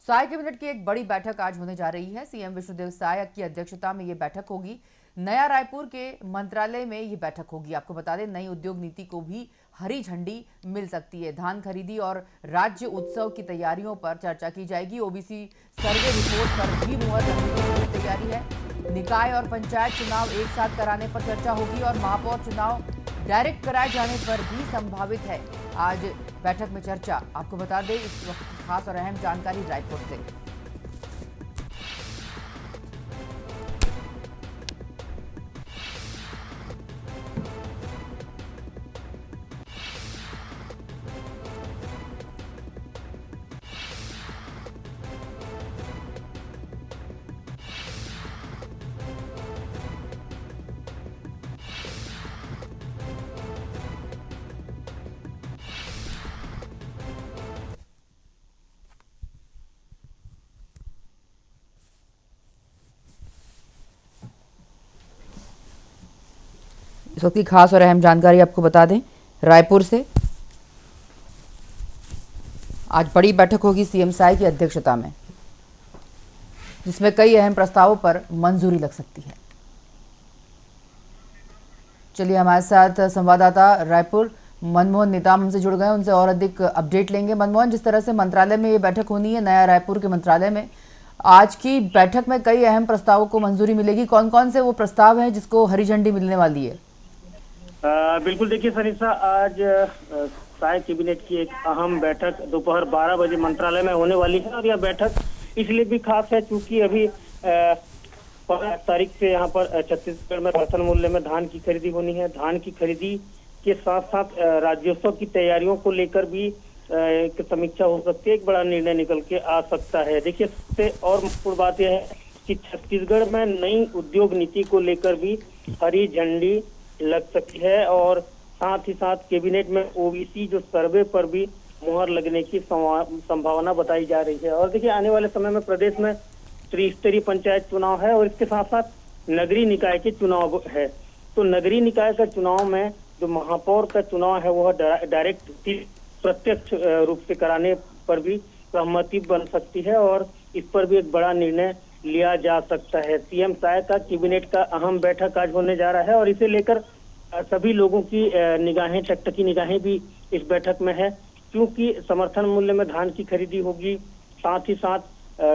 Sai cabinet की एक बड़ी बैठक आज होने जा रही है। सीएम विष्णुदेव साय की अध्यक्षता में ये बैठक होगी। नया रायपुर के मंत्रालय में ये बैठक होगी। आपको बता दें, नई उद्योग नीति को भी हरी झंडी मिल सकती है। धान खरीदी और राज्य उत्सव की तैयारियों पर चर्चा की जाएगी। ओबीसी सर्वे रिपोर्ट पर भी मुहर लगने की पूरी तैयारी है। निकाय और पंचायत चुनाव एक साथ कराने पर चर्चा होगी और महापौर चुनाव डायरेक्ट कराए जाने पर भी संभावित है आज बैठक में चर्चा। आपको बता दें, इस वक्त की खास और अहम जानकारी रायपुर से। इस वक्त की खास और अहम जानकारी आपको बता दें रायपुर से। आज बड़ी बैठक होगी सीएम साय की अध्यक्षता में, जिसमें कई अहम प्रस्तावों पर मंजूरी लग सकती है। चलिए, हमारे साथ संवाददाता रायपुर मनमोहन नेताम हमसे जुड़ गए, उनसे और अधिक अपडेट लेंगे। मनमोहन, जिस तरह से मंत्रालय में ये बैठक होनी है, नया रायपुर के मंत्रालय में, आज की बैठक में कई अहम प्रस्तावों को मंजूरी मिलेगी। कौन कौन से वो प्रस्ताव हैं जिसको हरी झंडी मिलने वाली है? बिल्कुल, देखिए सरिता, आज साय कैबिनेट की एक अहम बैठक दोपहर 12 बजे मंत्रालय में होने वाली है। और यह बैठक इसलिए भी खास है क्योंकि अभी 5 तारीख से यहाँ पर छत्तीसगढ़ में समर्थन मूल्य में धान की खरीदी होनी है। धान की खरीदी के साथ साथ राज्योत्सव की तैयारियों को लेकर भी एक समीक्षा हो सकती है। एक बड़ा निर्णय निकल के आ सकता है। देखिए, सबसे और महत्वपूर्ण बात यह है कि छत्तीसगढ़ में नई उद्योग नीति को लेकर भी हरी झंडी लग सकती है और साथ ही साथ कैबिनेट में ओबीसी जो सर्वे पर भी मुहर लगने की संभावना बताई जा रही है। और देखिए, आने वाले समय में प्रदेश में त्रिस्तरीय पंचायत चुनाव है और इसके साथ साथ नगरीय निकाय के चुनाव है। तो नगरीय निकाय का चुनाव में जो महापौर का चुनाव है वह डायरेक्ट प्रत्यक्ष रूप से कराने पर भी सहमति बन सकती है और इस पर भी एक बड़ा निर्णय लिया जा सकता है। सीएम साय का कैबिनेट का अहम बैठक आज होने जा रहा है और इसे लेकर सभी लोगों की निगाहें, टकटकी निगाहें भी इस बैठक में है, क्योंकि समर्थन मूल्य में धान की खरीदी होगी। साथ ही साथ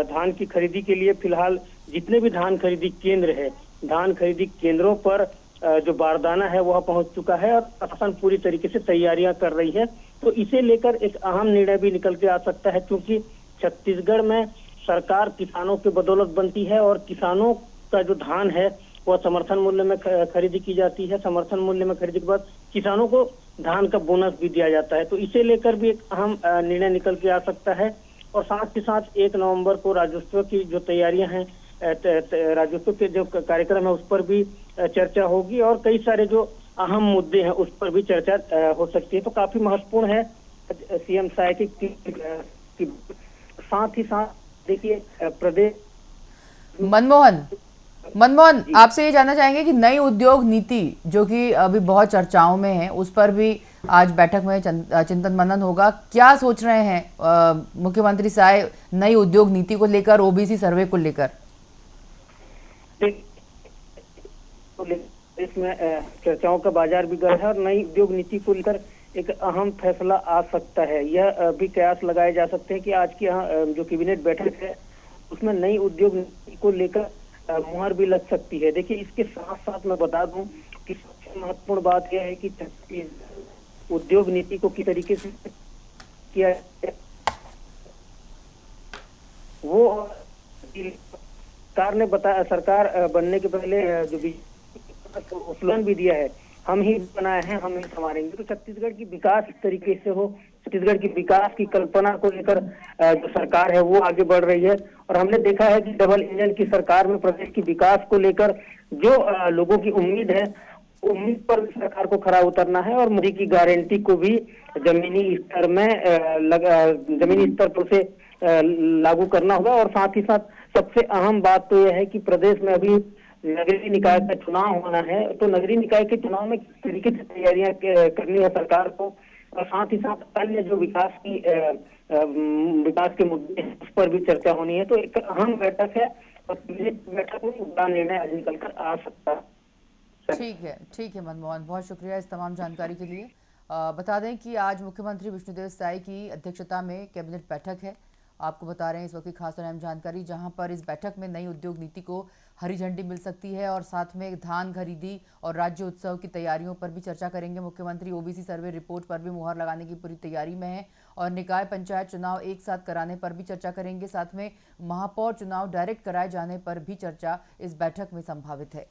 धान की खरीदी के लिए फिलहाल जितने भी धान खरीदी केंद्र है, धान खरीदी केंद्रों पर जो बारदाना है वह पहुंच चुका है और प्रशासन पूरी तरीके से तैयारियां कर रही है। तो इसे लेकर एक अहम निर्णय भी निकल के आ सकता है, क्योंकि छत्तीसगढ़ में सरकार किसानों के बदौलत बनती है और किसानों का जो धान है वह समर्थन मूल्य में खरीदी की जाती है। समर्थन मूल्य में खरीदी के बाद किसानों को धान का बोनस भी दिया जाता है। तो इसे लेकर भी एक अहम निर्णय निकल के आ सकता है। और साथ ही साथ 1 नवंबर को राज्योत्सव की जो तैयारियां हैं, राज्योत्सव के जो कार्यक्रम है उस पर भी चर्चा होगी और कई सारे जो अहम मुद्दे हैं उस पर भी चर्चा हो सकती है। तो काफी महत्वपूर्ण है सीएम साय की। साथ ही साथ देखिए, प्रदेश मनमोहन, आपसे ये जानना चाहेंगे कि नई उद्योग नीति जो कि अभी बहुत चर्चाओं में है, उस पर भी आज बैठक में चिंतन मनन होगा। क्या सोच रहे हैं मुख्यमंत्री साय नई उद्योग नीति को लेकर, ओबीसी सर्वे को लेकर? इसमें चर्चाओं का बाजार भी गर्म है और नई उद्योग नीति को लेकर एक अहम फैसला आ सकता है। यह भी कयास लगाए जा सकते हैं कि आज की जो कैबिनेट बैठक है उसमें नई उद्योग नीति को लेकर मुहर भी लग सकती है। देखिए, इसके साथ साथ मैं बता दूं कि सबसे महत्वपूर्ण बात यह है कि उद्योग नीति को किस तरीके से किया वो सरकार ने बताया। सरकार बनने के पहले जो स्लोगन भी दिया है, हम ही बनाए हैं, हम ही संवारेंगे। तो छत्तीसगढ़ की विकास इस तरीके से हो, छत्तीसगढ़ की विकास की कल्पना को लेकर जो सरकार है वो आगे बढ़ रही है। और हमने देखा है कि डबल इंजन की सरकार में प्रदेश की विकास को लेकर जो लोगों की उम्मीद है, उम्मीद पर भी सरकार को खरा उतरना है और मोदी की गारंटी को भी जमीनी स्तर में जमीनी स्तर पर से लागू करना होगा। और साथ ही साथ सबसे अहम बात तो यह है कि प्रदेश में अभी नगरीय निकाय का चुनाव होना है। तो नगरीय निकाय के चुनाव में किस तरीके से तैयारियां करनी है सरकार को, और साथ ही साथ अन्य जो विकास की विकास के मुद्दे हैं, उस पर भी चर्चा होनी है। तो एक अहम बैठक है और बैठक में बड़ा निर्णय आज निकल कर आ सकता है। ठीक है मनमोहन, बहुत शुक्रिया इस तमाम जानकारी के लिए। बता दें कि आज मुख्यमंत्री विष्णुदेव साय की अध्यक्षता में कैबिनेट बैठक है। आपको बता रहे हैं इस वक्त की खास और अहम जानकारी, जहां पर इस बैठक में नई उद्योग नीति को हरी झंडी मिल सकती है और साथ में धान खरीदी और राज्य उत्सव की तैयारियों पर भी चर्चा करेंगे मुख्यमंत्री। ओबीसी सर्वे रिपोर्ट पर भी मुहर लगाने की पूरी तैयारी में है और निकाय पंचायत चुनाव एक साथ कराने पर भी चर्चा करेंगे। साथ में महापौर चुनाव डायरेक्ट कराए जाने पर भी चर्चा इस बैठक में संभावित है।